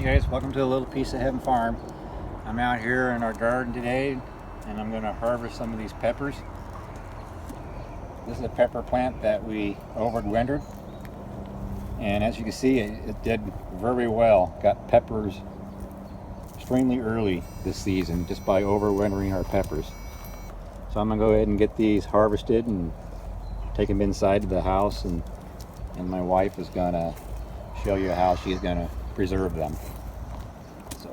guys, welcome to a little piece of heaven farm. I'm out here in our garden today and I'm going to harvest some of these peppers. This is a pepper plant that we overwintered, and as you can see it did very well. Got peppers extremely early this season just by overwintering our peppers. So I'm going to go ahead and get these harvested and take them inside to the house, and my wife is going to show you how she's going to preserve them. So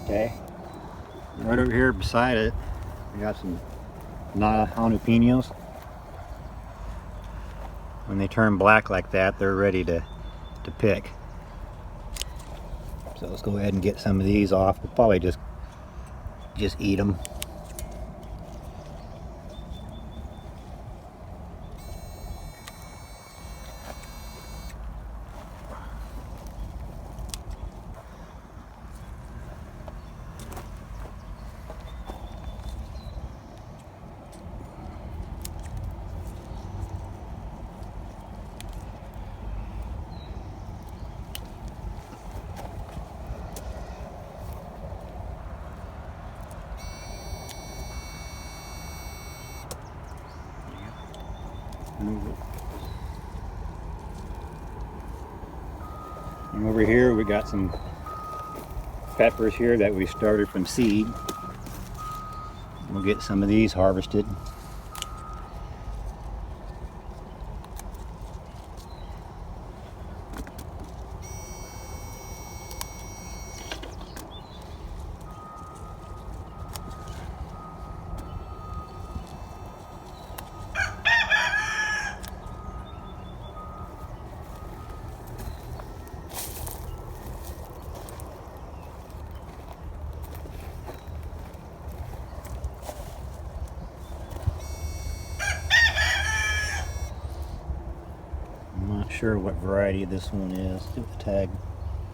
okay, right over here beside it we got some Nana jalapenos. When they turn black like that, they're ready to pick. So let's go ahead and get some of these off. We'll probably just eat them. Move it. And over here we got some peppers here that we started from seed. We'll get some of these harvested. Not sure what variety this one is. See what the tag,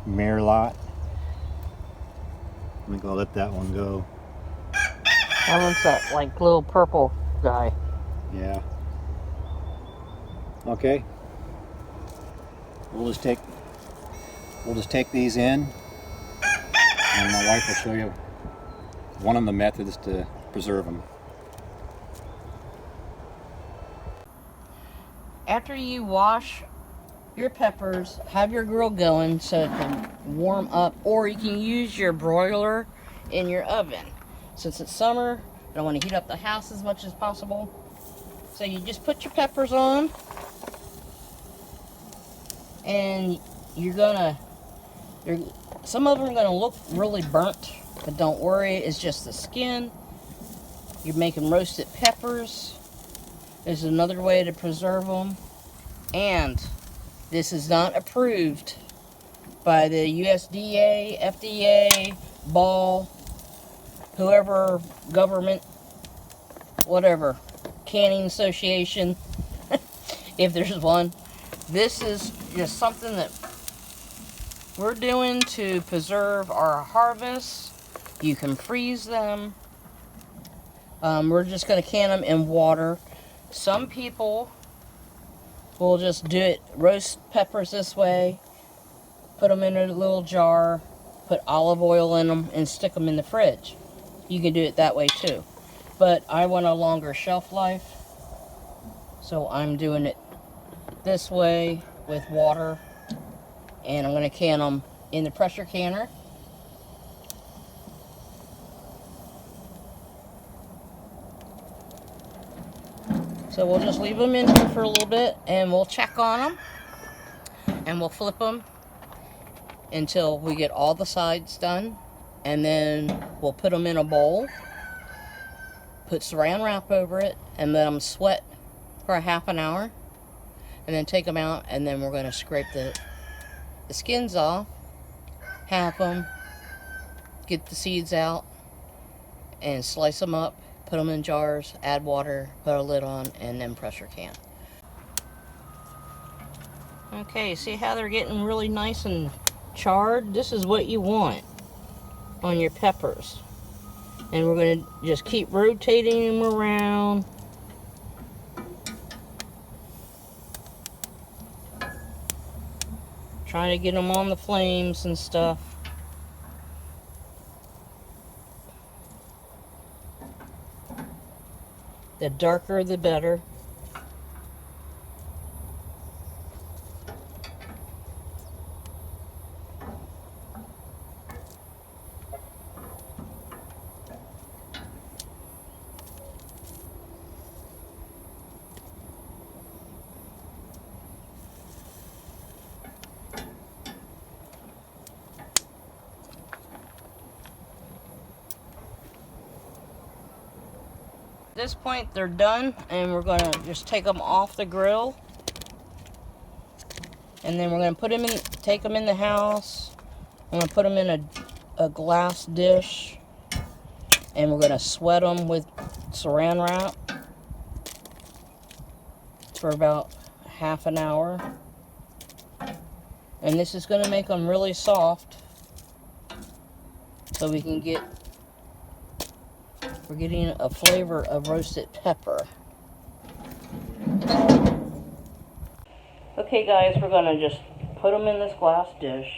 Merlot. I think I'll let that one go. That one's that like little purple guy. Yeah. Okay. We'll just take these in, and my wife will show you one of the methods to preserve them. After you wash your peppers, have your grill going so it can warm up, or you can use your broiler in your oven. Since it's summer, you don't want to heat up the house as much as possible. So you just put your peppers on, and some of them are gonna look really burnt, but don't worry, it's just the skin. You're making roasted peppers. There's another way to preserve them, and this is not approved by the USDA, FDA, Ball, whoever, government, whatever, canning association, if there's one. This is just something that we're doing to preserve our harvests. You can freeze them. We're just going to can them in water. Some people will just do it, roast peppers this way, put them in a little jar, put olive oil in them, and stick them in the fridge. You can do it that way too. But I want a longer shelf life, so I'm doing it this way with water, and I'm going to can them in the pressure canner. So we'll just leave them in here for a little bit, and we'll check on them, and we'll flip them until we get all the sides done, and then we'll put them in a bowl, put saran wrap over it, and let them sweat for a half an hour, and then take them out, and then we're going to scrape the skins off, half them, get the seeds out, and slice them up, put them in jars, add water, put a lid on, and then pressure can. Okay, see how they're getting really nice and charred? This is what you want on your peppers. And we're going to just keep rotating them around. Trying to get them on the flames and stuff. The darker the better. At this point they're done, and we're going to just take them off the grill, and then we're going to put them in, take them in the house. I'm going to put them in a glass dish, and we're going to sweat them with saran wrap for about half an hour, and this is going to make them really soft, so we can get, we're getting a flavor of roasted pepper. Okay guys, we're going to just put them in this glass dish.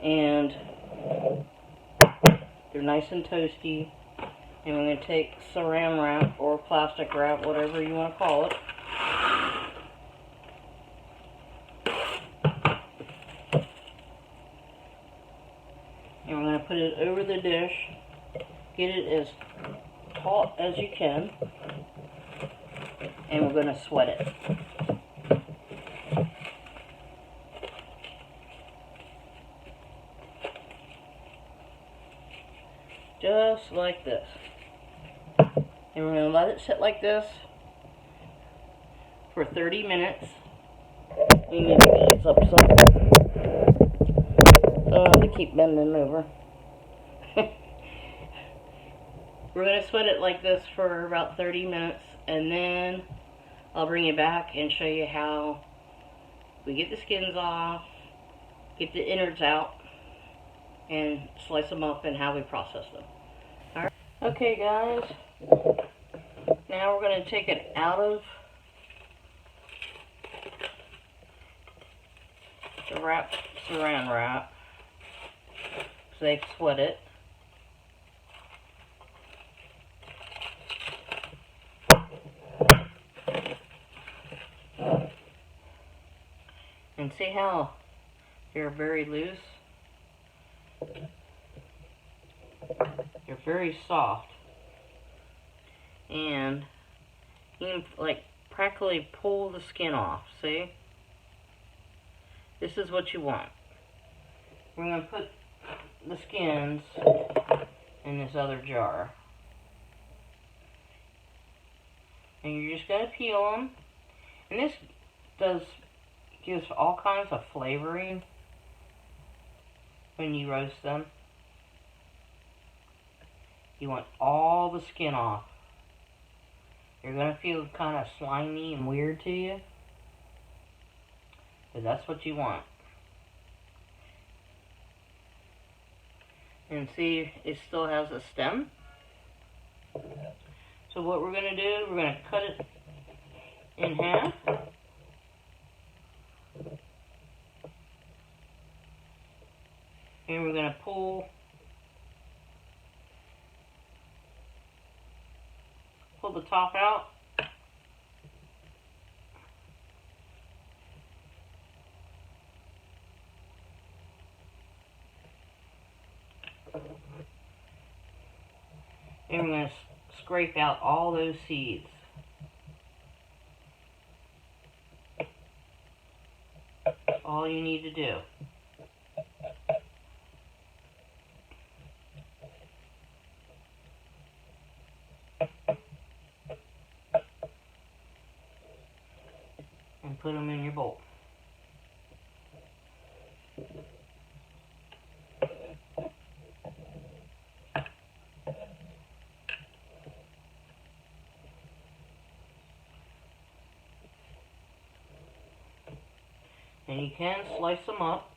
And they're nice and toasty. And we're going to take saran wrap or plastic wrap, whatever you want to call it. And we're going to put it over the dish. Get it as taut as you can. And we're going to sweat it. Just like this. And we're going to let it sit like this for 30 minutes. Let me move these up some. They keep bending over. We're going to sweat it like this for about 30 minutes, and then I'll bring it back and show you how we get the skins off, get the innards out, and slice them up, and how we process them. All right. Okay guys, now we're going to take it out of the saran wrap, so they sweat it. And see how they're very loose? They're very soft. And you can like practically pull the skin off, see? This is what you want. We're going to put the skins in this other jar. And you're just going to peel them. And this gives all kinds of flavoring when you roast them. You want all the skin off. You're going to feel kind of slimy and weird to you, but that's what you want. And see, it still has a stem. So what we're going to do, we're going to cut it in half. And we're going to pull the top out. And we're going to scrape out all those seeds. That's all you need to do. And put them in your bowl. And you can slice them up.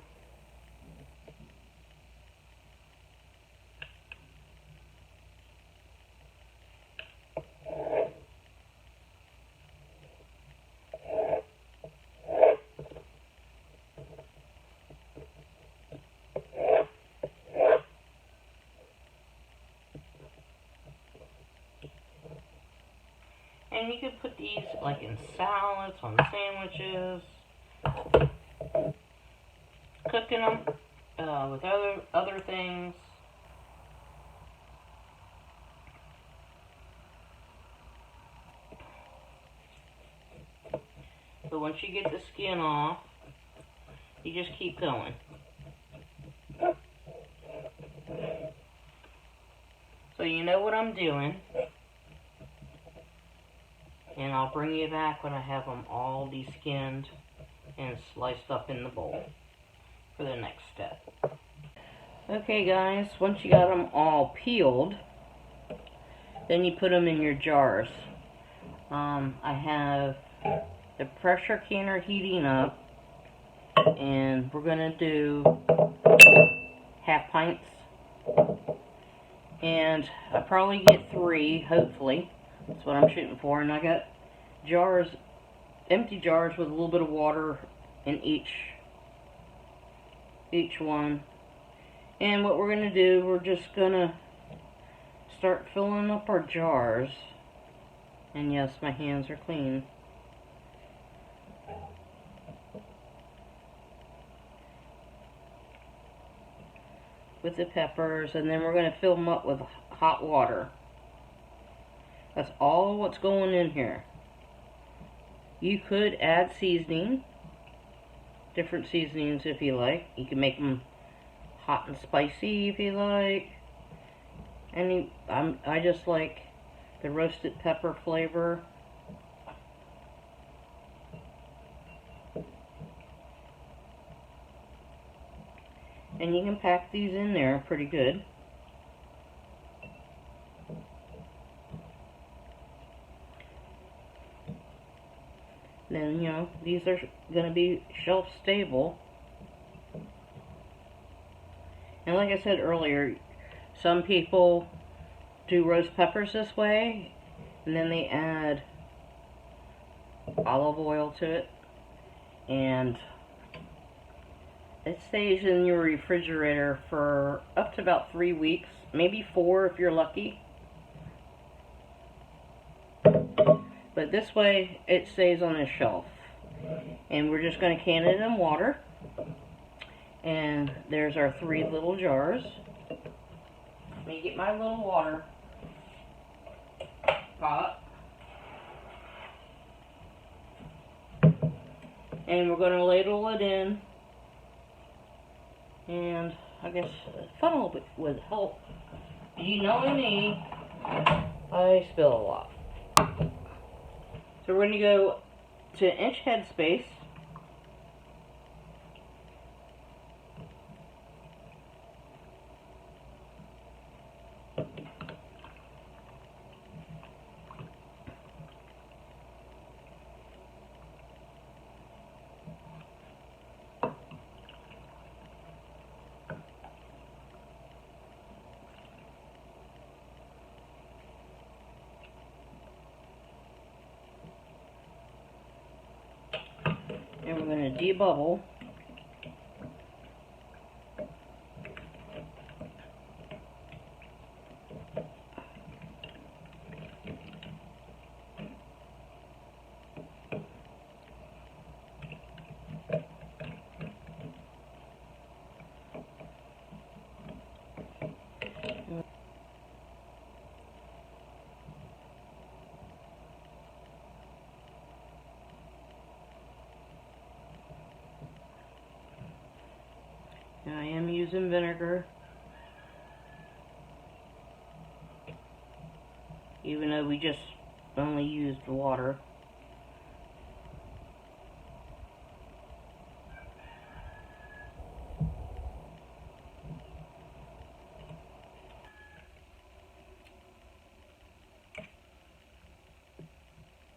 And you could put these like in salads, on sandwiches, cooking them with other things. So once you get the skin off, you just keep going. So you know what I'm doing. And I'll bring you back when I have them all deskinned and sliced up in the bowl for the next step. Okay guys, once you got them all peeled, then you put them in your jars. I have the pressure canner heating up, and we're going to do half pints. And I probably get 3, hopefully. That's what I'm shooting for. And I got jars, empty jars with a little bit of water in each one. And what we're going to do, we're just going to start filling up our jars. And yes, my hands are clean. With the peppers, and then we're going to fill them up with hot water. That's all what's going in here. You could add seasoning, different seasonings if you like. You can make them hot and spicy if you like. I just like the roasted pepper flavor. And you can pack these in there pretty good. Then, you know, these are going to be shelf stable. And like I said earlier, some people do roast peppers this way, and then they add olive oil to it, and it stays in your refrigerator for up to about 3 weeks, maybe 4 if you're lucky. But this way, it stays on the shelf. And we're just going to can it in water. And there's our 3 little jars. Let me get my little water pot. And we're going to ladle it in. And I guess a funnel would help. You know me, I spill a lot. So we're going to go to 1-inch headspace. And we're going to debubble. I am using vinegar, even though we just only used water.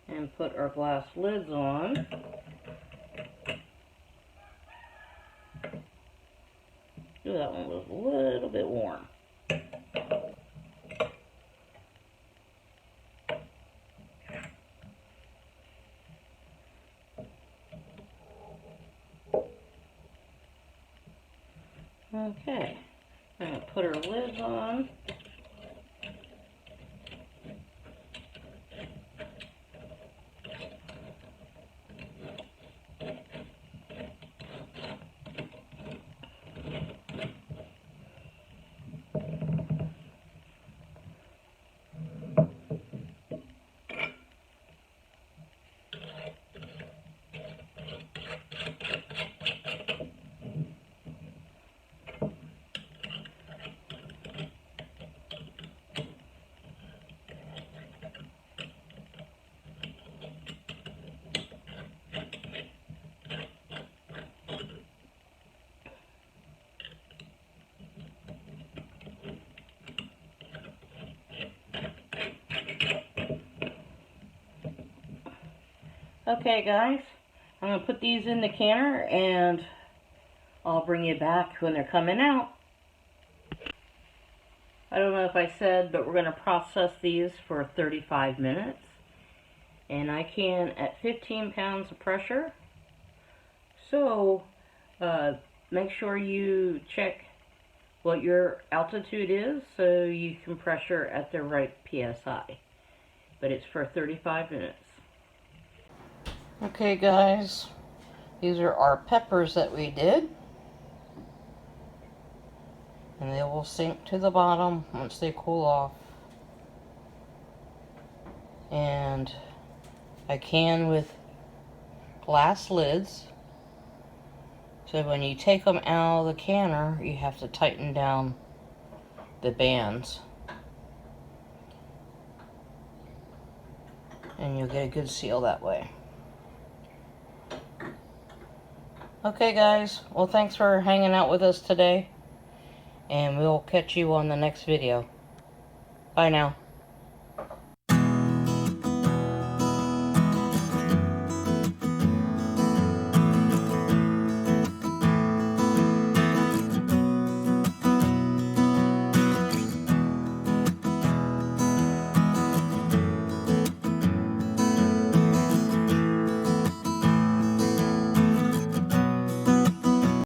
And put our glass lids on. Ooh, that one was a little bit warm. Okay, I'm going to put our lids on. Okay guys, I'm going to put these in the canner and I'll bring you back when they're coming out. I don't know if I said, but we're going to process these for 35 minutes. And I can at 15 pounds of pressure. So make sure you check what your altitude is so you can pressure at the right PSI. But it's for 35 minutes. Okay guys, these are our peppers that we did. And they will sink to the bottom once they cool off. And I can with glass lids. So when you take them out of the canner, you have to tighten down the bands. And you'll get a good seal that way. Okay guys, well thanks for hanging out with us today. And we'll catch you on the next video. Bye now.